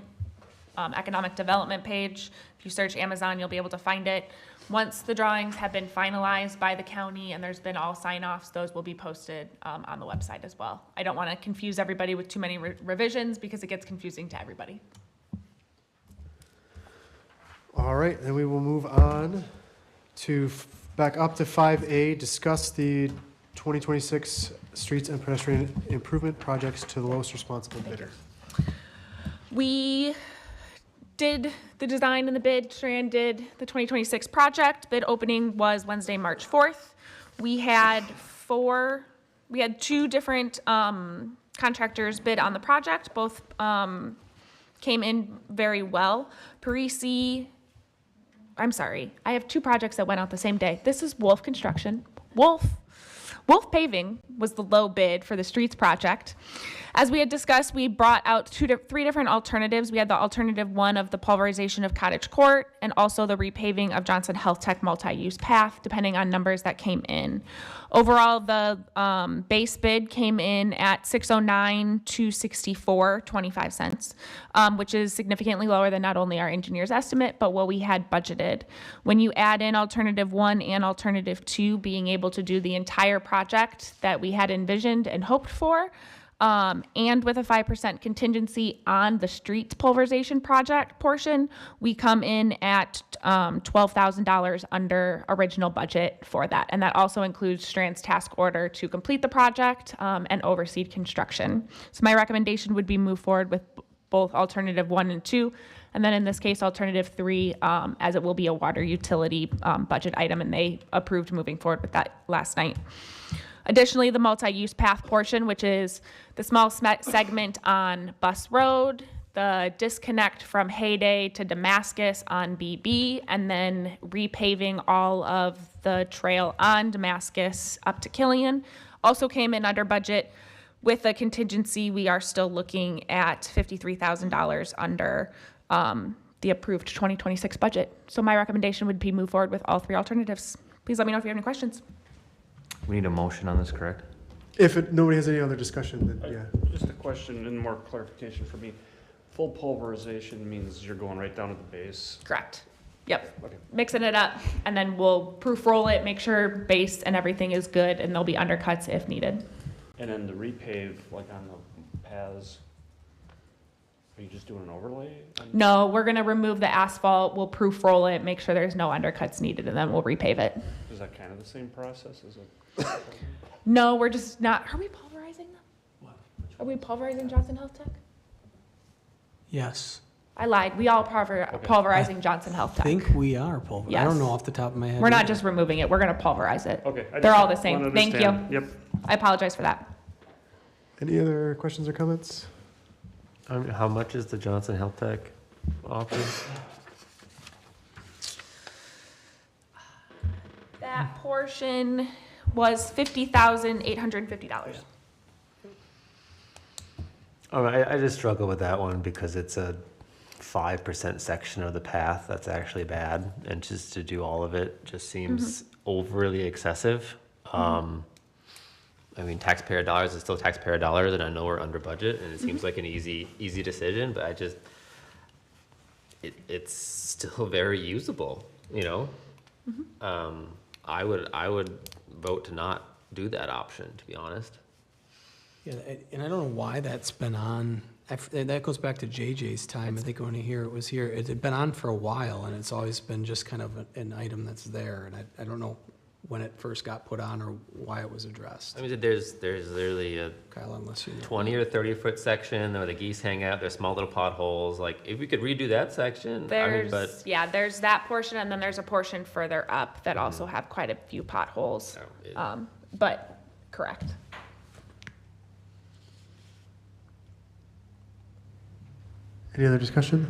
economic development page. If you search Amazon, you'll be able to find it. Once the drawings have been finalized by the county and there's been all sign-offs, those will be posted on the website as well. I don't want to confuse everybody with too many revisions because it gets confusing to everybody. All right, then we will move on to back up to 5A, discuss the 2026 streets and pedestrian improvement projects to the lowest responsible bidder. We did the design and the bid, Strand did the 2026 project. Bid opening was Wednesday, March 4th. We had two different contractors bid on the project. Both came in very well. I have two projects that went out the same day. This is Wolf Construction. Wolf Paving was the low bid for the streets project. As we had discussed, we brought out three different alternatives. We had the alternative one of the pulverization of Cottage Court and also the repaving of Johnson Health Tech multi-use path, depending on numbers that came in. Overall, the base bid came in at $609,264.25, which is significantly lower than not only our engineer's estimate, but what we had budgeted. When you add in alternative one and alternative two, being able to do the entire project that we had envisioned and hoped for, and with a 5% contingency on the street pulverization project portion, we come in at $12,000 under original budget for that. And that also includes Strand's task order to complete the project and oversee construction. So my recommendation would be move forward with both alternative 1 and 2. And then in this case, alternative 3, as it will be a water utility budget item, and they approved moving forward with that last night. Additionally, the multi-use path portion, which is the small segment on Bus Road, the disconnect from Hayday to Damascus on BB, and then repaving all of the trail on Damascus up to Killian, also came in under budget. With a contingency, we are still looking at $53,000 under the approved 2026 budget. So my recommendation would be move forward with all three alternatives. Please let me know if you have any questions. We need a motion on this, correct? If nobody has any other discussion, then yeah. Just a question and more clarification for me. Full pulverization means you're going right down to the base? Correct. Yep. Okay. Mixing it up, and then we'll proof roll it, make sure base and everything is good, and there'll be undercuts if needed. And then the repave, like on the paths, are you just doing an overlay? No, we're gonna remove the asphalt, we'll proof roll it, make sure there's no undercuts needed, and then we'll repave it. Is that kind of the same process as a? No, we're just not, are we pulverizing them? Are we pulverizing Johnson Health Tech? Yes. I lied, we all pulverizing Johnson Health I Tech. think we are pulverizing. I don't know off the top of my head. We're not either. just removing it, we're gonna pulverize it. Okay. They're all the same, thank you. Yep. I apologize for that. Any other questions or comments? How much is the Johnson Health Tech offering? That portion was $50,850. Oh, I just struggle with that one because it's a 5% section of the path that's actually bad, and just to do all of it just seems overly excessive. I mean, taxpayer dollars is still taxpayer dollars, and I know we're under budget, and it seems like an easy decision, but it's still very usable, you know? I would vote to not do that option, to be honest. Yeah, and I don't know why that's been on. That goes back to JJ's time. I think when it was here, it had been on for a while, and it's always been just kind of an item that's there. And I don't know when it first got put on or why it was addressed. I mean, there's literally a Kyle, unless you know. 20 or 30 foot section where the geese hang out. There's small little potholes. Like, if we could redo that section, There's that portion, and then there's a portion further up that also have quite a few potholes. But correct. Any other discussion?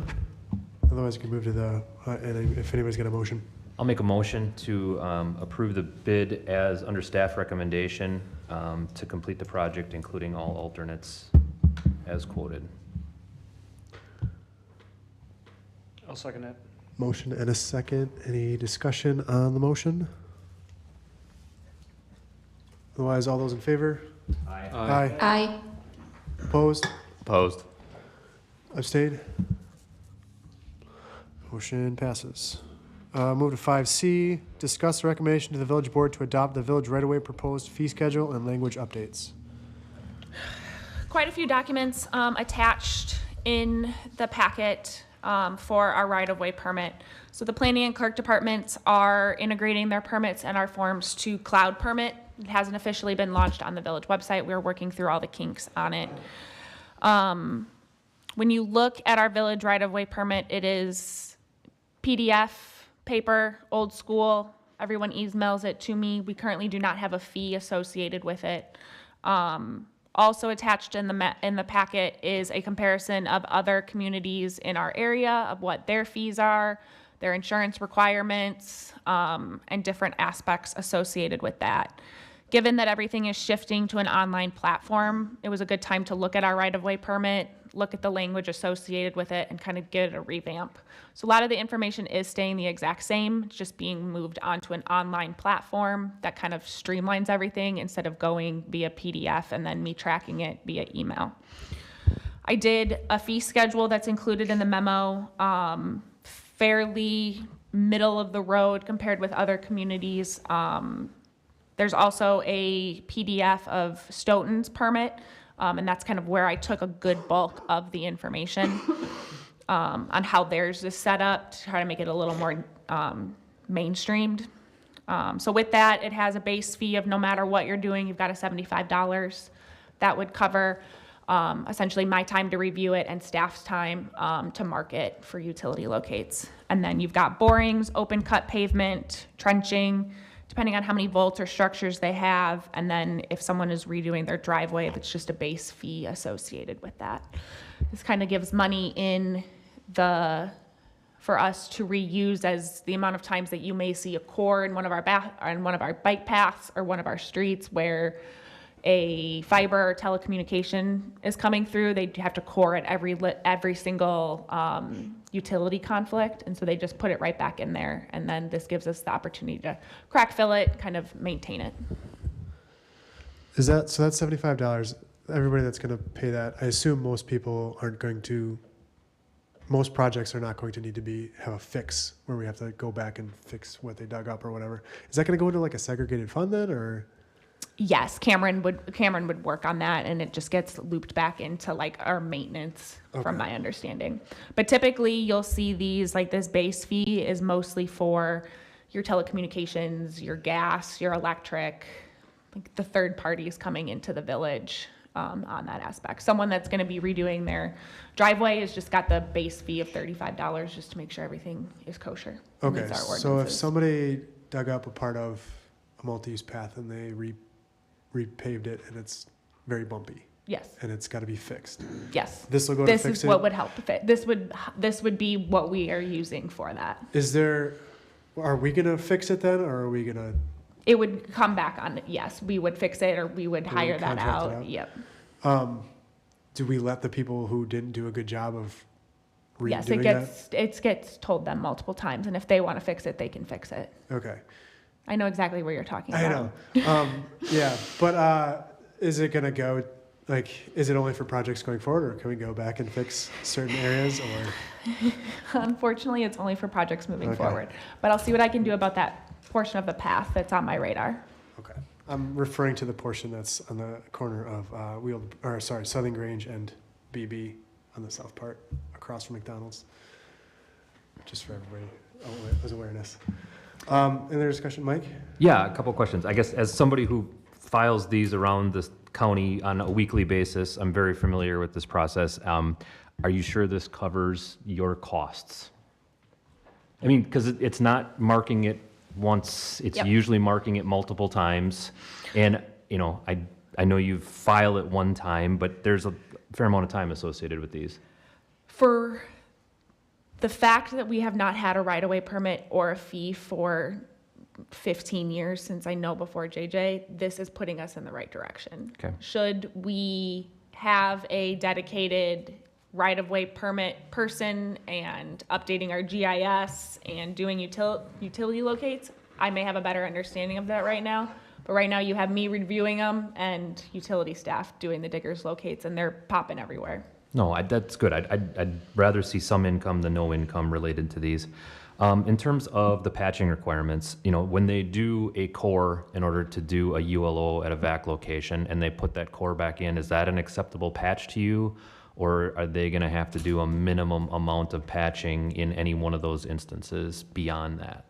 Otherwise, we can move to the, and if anybody's got a motion. I'll make a motion to approve the bid as under staff recommendation to complete the project, including all alternates as quoted. I'll second that. Motion and a second. Any discussion on the motion? Otherwise, all those in favor? Aye. Aye. Aye. Opposed? Opposed. Abstained? Motion passes. Move to 5C, discuss the recommendation to the village board to adopt the village right-of-way proposed fee schedule and language updates. Quite a few documents attached in the packet for our right-of-way permit. So the planning and clerk departments are integrating their permits and our forms to Cloud Permit. It hasn't officially been launched on the village website. We're working through all the kinks on it. When you look at our village right-of-way permit, it is PDF, paper, old school. Everyone emails it to me. We currently do not have a fee associated with it. Also attached in the packet is a comparison of other communities in our area of what their fees are, their insurance requirements, and different aspects associated with that. Given that everything is shifting to an online platform, it was a good time to look at our right-of-way permit, look at the language associated with it, and kind of get a revamp. So a lot of the information is staying the exact same, it's just being moved onto an online platform that kind of streamlines everything instead of going via PDF and then me tracking it via email. I did a fee schedule that's included in the memo, fairly middle of the road compared with other communities. There's also a PDF of Stoughton's permit, and that's kind of where I took a good bulk of the information on how theirs is set up to try to make it a little more mainstreamed. So with that, it has a base fee of no matter what you're doing, you've got a $75. That would cover essentially my time to review it and staff's time to mark it for utility locates. And then you've got borings, open cut pavement, trenching, depending on how many volts or structures they have, and then if someone is redoing their driveway, that's just a base fee associated with that. This kind of gives money for us to reuse as the amount of times that you may see a core in one of our bike paths or one of our streets where a fiber or telecommunication is coming through, they have to core at every single utility conflict, and so they just put it right back in there, and then this gives us the opportunity to crack fill it, kind of maintain it. So that's $75. Everybody that's going to pay that, I assume most people aren't going to. Most projects are not going to need to have a fix where we have to go back and fix what they dug up or whatever. Is that going to go into like a segregated fund then, or? Yes, Cameron would work on that, and it just gets looped back into like our maintenance, from my understanding. But typically, you'll see these like this base fee is mostly for your telecommunications, your gas, your electric, like the third parties coming into the village on that aspect. Someone that's going to be redoing their driveway has just got the base fee of $35 just to make sure everything is kosher. Okay, meets our so if ordinances. somebody dug up a part of a multi-use path and they repaved it and it's very bumpy Yes, and it's got to be fixed, yes. this will go to This fix is it? what would help to fit. This would be what we are using for that. Are we going to fix it then, or are we going to? It would come back on, yes, we would fix it, or we would We hire would that contract it out, out? yep. Do we let the people who didn't do a good job of Yes, redoing that? it gets told them multiple times, and if they want to fix it, they can fix it. Okay, I know exactly where you're talking I about. know. Yeah, but is it gonna go, like, is it only for projects going forward, or can we go back and fix certain areas, or? Unfortunately, it's only for projects moving Okay. forward, but I'll see what I can do about that portion of the path that's on my radar. Okay, I'm referring to the portion that's on the corner of Southern Grange and BB on the south part, across from McDonald's. Just for everybody, as awareness. Any other discussion, Mike? Yeah, a couple questions. I guess as somebody who files these around the county on a weekly basis, I'm very familiar with this process. Are you sure this covers your costs? I mean, because it's not marking it once, it's Yep. usually marking it multiple times. And, you know, I know you file it one time, but there's a fair amount of time associated with these. For the fact that we have not had a right-of-way permit or a fee for 15 years, since I know before JJ, this is putting us in the right direction. Okay. Should we have a dedicated right-of-way permit person and updating our GIS and doing utility locates, I may have a better understanding of that right now. But right now, you have me reviewing them and utility staff doing the diggers locates, and they're popping everywhere. No, that's good. I'd rather see some income than no income related to these. In terms of the patching requirements, when they do a core in order to do a ULO at a VAC location and they put that core back in, is that an acceptable patch to you? Or are they going to have to do a minimum amount of patching in any one of those instances beyond that?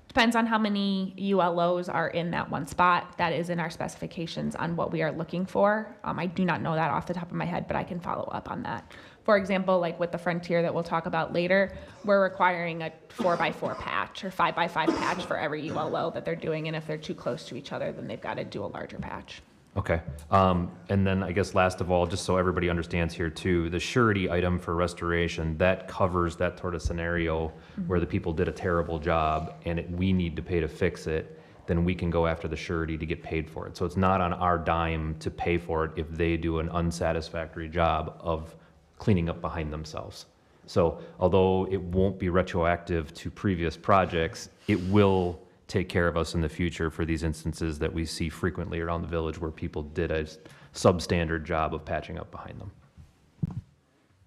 Depends on how many ULOs are in that one spot. That is in our specifications on what we are looking for. I do not know that off the top of my head, but I can follow up on that. For example, like with the Frontier that we'll talk about later, we're requiring a 4x4 patch or 5x5 patch for every ULO that they're doing. And if they're too close to each other, then they've got to do a larger patch. Okay. And then I guess last of all, just so everybody understands here too, the surety item for restoration, that covers that sort of scenario where the people did a terrible job and we need to pay to fix it, then we can go after the surety to get paid for it. So it's not on our dime to pay for it if they do an unsatisfactory job of cleaning up behind themselves. So although it won't be retroactive to previous projects, it will take care of us in the future for these instances that we see frequently around the village where people did a substandard job of patching up behind them.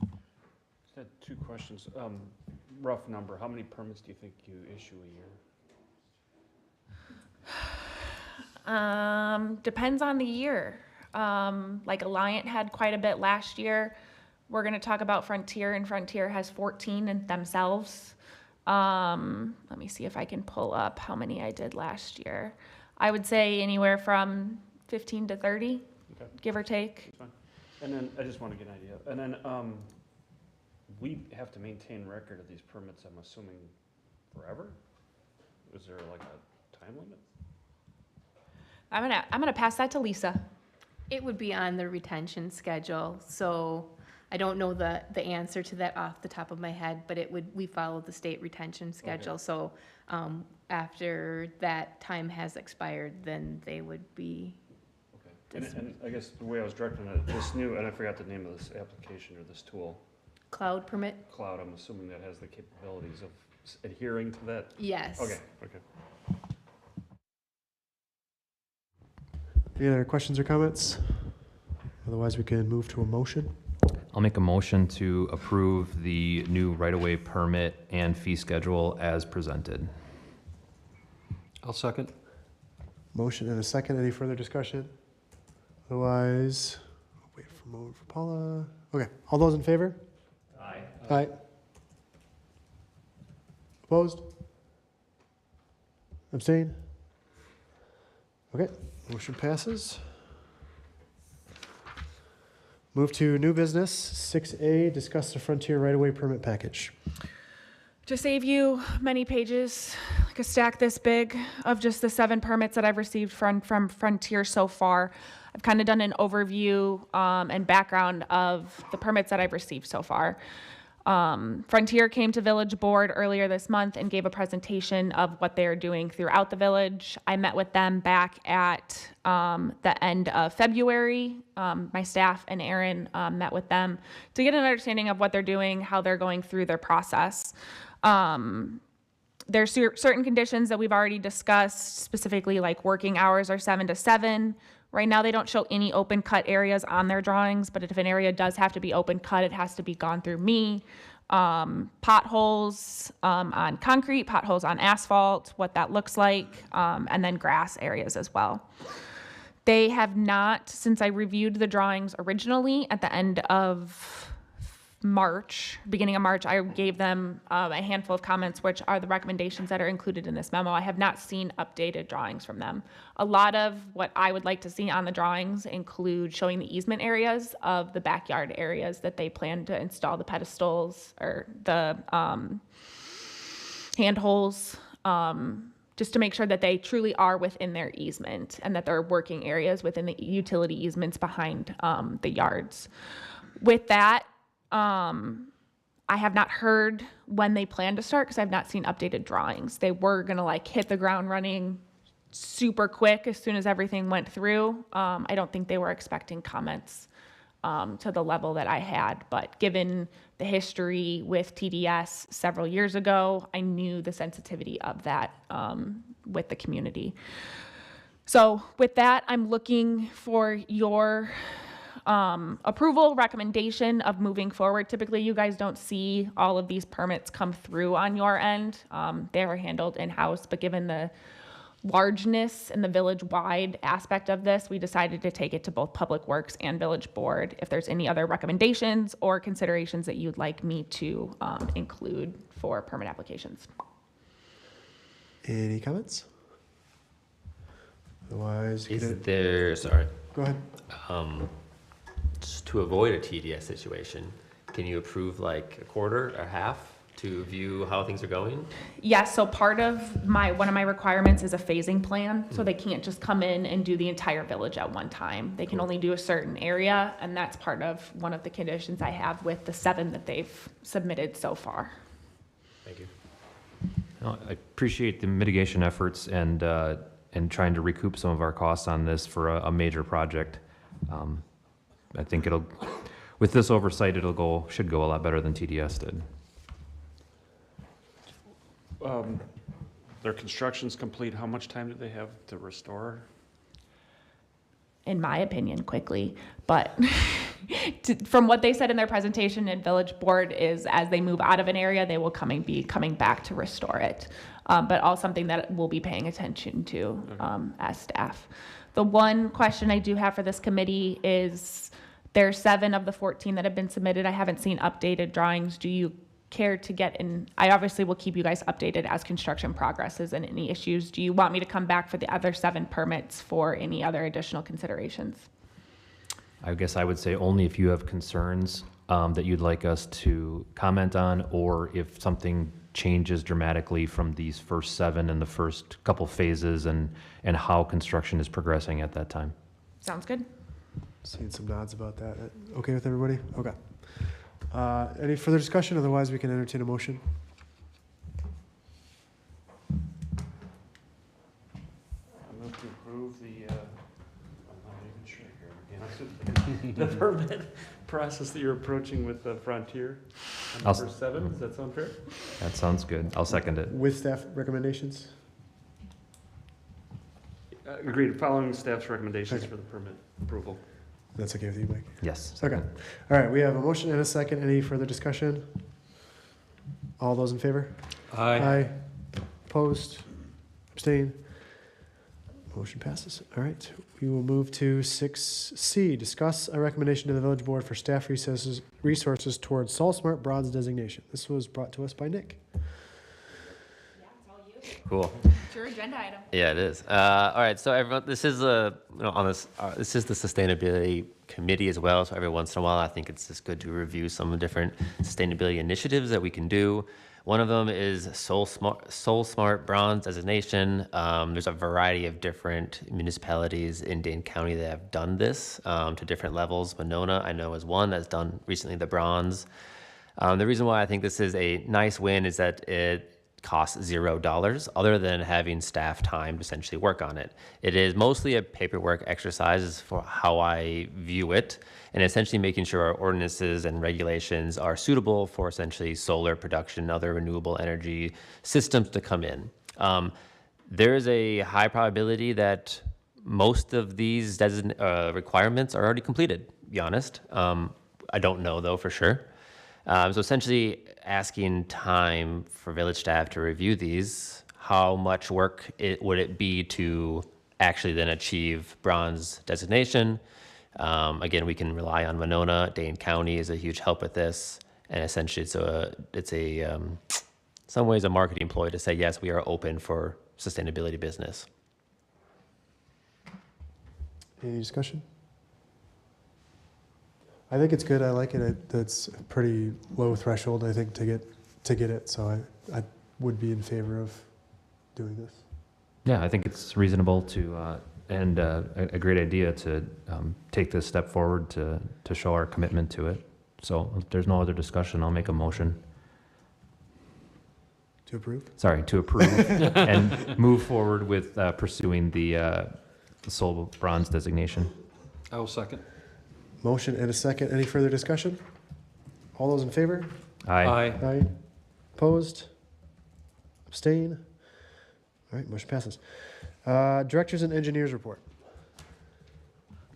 I had two questions. Rough number, how many permits do you think you issue a year? Depends on the year. Like Alliant had quite a bit last year. We're going to talk about Frontier, and Frontier has 14 in themselves. Let me see if I can pull up how many I did last year. I would say anywhere from 15 to 30, Okay. give or take. That's fine. And then I just want to get an idea. And then we have to maintain record of these permits, I'm assuming, forever? Is there like a time limit? I'm gonna pass that to Lisa. It would be on the retention schedule, so I don't know the answer to that off the top of my head, but we follow the state retention schedule, so after that time has expired, then they would be. Okay. And I guess the way I was directing it, this new, and I forgot the name of this application or this tool, Cloud permit? Cloud, I'm assuming that has the capabilities of adhering to that? Yes. Okay. Any other questions or comments? Otherwise, we can move to a motion. I'll make a motion to approve the new right-of-way permit and fee schedule as presented. I'll second. Motion and a second. Any further discussion? Otherwise, I'll wait for a moment for Paula. Okay, all those in favor? Aye. Aye. Opposed? Abstain? Okay, motion passes. Move to new business, 6A, discuss the Frontier right-of-way permit package. To save you many pages, like a stack this big of just the 7 permits that I've received from Frontier so far, I've kind of done an overview and background of the permits that I've received so far. Frontier came to Village Board earlier this month and gave a presentation of what they are doing throughout the village. I met with them back at the end of February. My staff and Aaron met with them to get an understanding of what they're doing, how they're going through their process. There's certain conditions that we've already discussed, specifically like working hours are 7 to 7. Right now, they don't show any open cut areas on their drawings, but if an area does have to be open cut, it has to be gone through me. Potholes on concrete, potholes on asphalt, what that looks like, and then grass areas as well. They have not, since I reviewed the drawings originally at the end of March, beginning of March, I gave them a handful of comments, which are the recommendations that are included in this memo. I have not seen updated drawings from them. A lot of what I would like to see on the drawings include showing the easement areas of the backyard areas that they plan to install the pedestals or the handholds, just to make sure that they truly are within their easement and that they're working areas within the utility easements behind the yards. With that, I have not heard when they plan to start because I've not seen updated drawings. They were going to like hit the ground running super quick as soon as everything went through. I don't think they were expecting comments to the level that I had, but given the history with TDS several years ago, I knew the sensitivity of that with the community. So with that, I'm looking for your approval, recommendation of moving forward. Typically, you guys don't see all of these permits come through on your end. They are handled in-house, but given the largeness and the village-wide aspect of this, we decided to take it to both Public Works and Village Board. If there's any other recommendations or considerations that you'd like me to include for permit applications. Any comments? Otherwise, you Is can- there, sorry, go ahead. just to avoid a TDS situation, can you approve like a quarter or half to view how things are going? Yes, so part of one of my requirements is a phasing plan, so they can't just come in and do the entire village at one time. They can only do a certain area, and that's part of one of the conditions I have with the 7 that they've submitted so far. Thank you. No, I appreciate the mitigation efforts and trying to recoup some of our costs on this for a major project. I think with this oversight, should go a lot better than TDS did. Their construction's complete. How much time do they have to restore? In my opinion, quickly, but from what they said in their presentation in Village Board is as they move out of an area, they will be coming back to restore it. But all something that we'll be paying attention to as staff. The one question I do have for this committee is there's 7 of the 14 that have been submitted. I haven't seen updated drawings. Do you care to get in? I obviously will keep you guys updated as construction progresses and any issues. Do you want me to come back for the other 7 permits for any other additional considerations? I guess I would say only if you have concerns that you'd like us to comment on, or if something changes dramatically from these first 7 and the first couple phases and how construction is progressing at that time. Sounds good. Seeing some nods about that. Okay with everybody? Okay. Any further discussion? Otherwise, we can entertain a motion. I move to approve the, I'm not even sure here, again, the permit process that you're approaching with the Frontier on I'll- number 7. Does that sound fair? That sounds good. I'll second it. With staff recommendations? Agreed, following staff's recommendations for the permit approval. That's okay with you, Mike? Yes. Okay. All right, we have a motion and a second. Any further discussion? All those in favor? Aye. Opposed? Abstain? Motion passes. All right, we will move to 6C. Discuss a recommendation to the village board for staff resources towards Sol Smart Bronze designation. This was brought to us by Nick. Cool. It's your agenda item. Yeah, it is. All right, so everyone, this is this is the sustainability committee as well. So every once in a while, I think it's just good to review some of the different sustainability initiatives that we can do. One of them is Sol Smart Bronze designation. There's a variety of different municipalities in Dane County that have done this to different levels. Monona, I know, is one that's done recently the bronze. The reason why I think this is a nice win is that it costs $0 other than having staff time to essentially work on it. It is mostly a paperwork exercise for how I view it, and essentially making sure our ordinances and regulations are suitable for essentially solar production, other renewable energy systems to come in. There is a high probability that most of these requirements are already completed, to be honest. I don't know though for sure. So essentially asking time for village staff to review these, how much work would it be to actually then achieve bronze designation? Again, we can rely on Monona. Dane County is a huge help with this. And essentially it's some ways a marketing ploy to say, yes, we are open for sustainability business. Any discussion? I think it's good. I like it. It's a pretty low threshold, I think, to get it. So I would be in favor of doing this. Yeah, I think it's reasonable to, and a great idea to take this step forward to show our commitment to it. So if there's no other discussion, I'll make a motion. To approve? Sorry, to approve and move forward with pursuing the Sol Bronze designation. I will second. Motion and a second. Any further discussion? All those in favor? Aye. Aye. Opposed? Abstain? All right, motion passes. Directors and engineers report.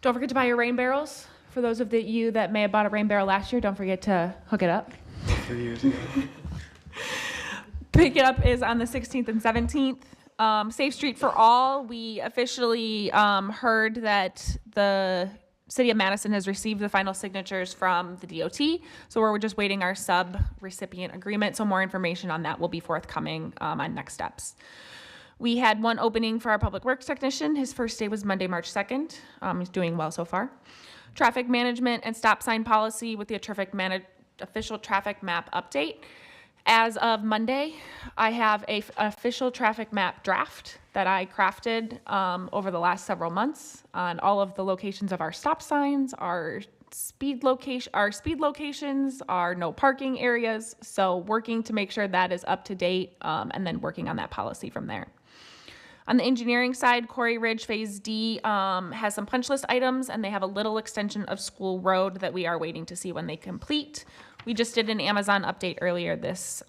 Don't forget to buy your rain barrels For those of you that may have bought a rain barrel last year, don't forget to hook it up. 3 years ago. Pick it up is on the 16th and 17th. Safe Street for All, we officially heard that the City of Madison has received the final signatures from the DOT. So we're just waiting our sub-recipient agreement. So more information on that will be forthcoming on next steps. We had one opening for our public works technician. His first day was Monday, March 2nd. He's doing well so far. Traffic management and stop sign policy with the official traffic map update. As of Monday, I have an official traffic map draft that I crafted over the last several months on all of the locations of our stop signs, our speed locations, our no parking areas. So working to make sure that is up to date and then working on that policy from there. On the engineering side, Quarry Ridge Phase D has some punch list items, and they have a little extension of School Road that we are waiting to see when they complete. We just did an Amazon update earlier this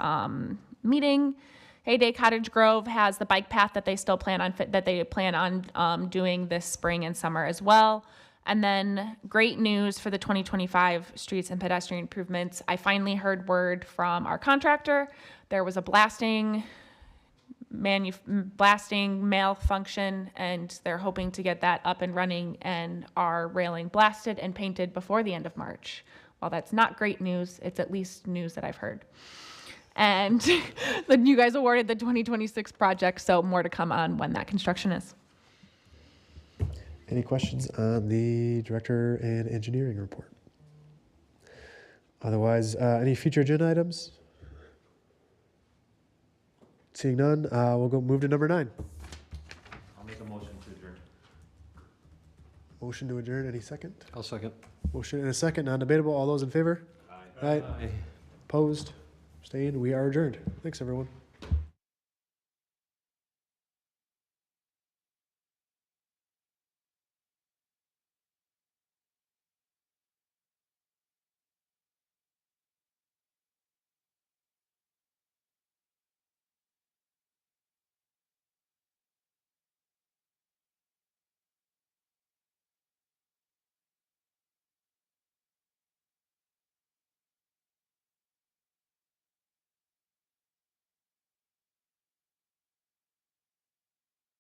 meeting. Heyday Cottage Grove has the bike path that they still plan on doing this spring and summer as well. And then great news for the 2025 streets and pedestrian improvements. I finally heard word from our contractor. There was a blasting malfunction, and they're hoping to get that up and running and our railing blasted and painted before the end of March. While that's not great news, it's at least news that I've heard. And then you guys awarded the 2026 project, so more to come on when that construction is. Any questions on the director and engineering report? Otherwise, any future agenda items? Seeing none, we'll move to number 9. I'll make a motion to adjourn. Motion to adjourn, any second? I'll second. Motion and a second, non-debatable. All those in favor? Aye. Opposed? Abstained? We are adjourned. Thanks, everyone.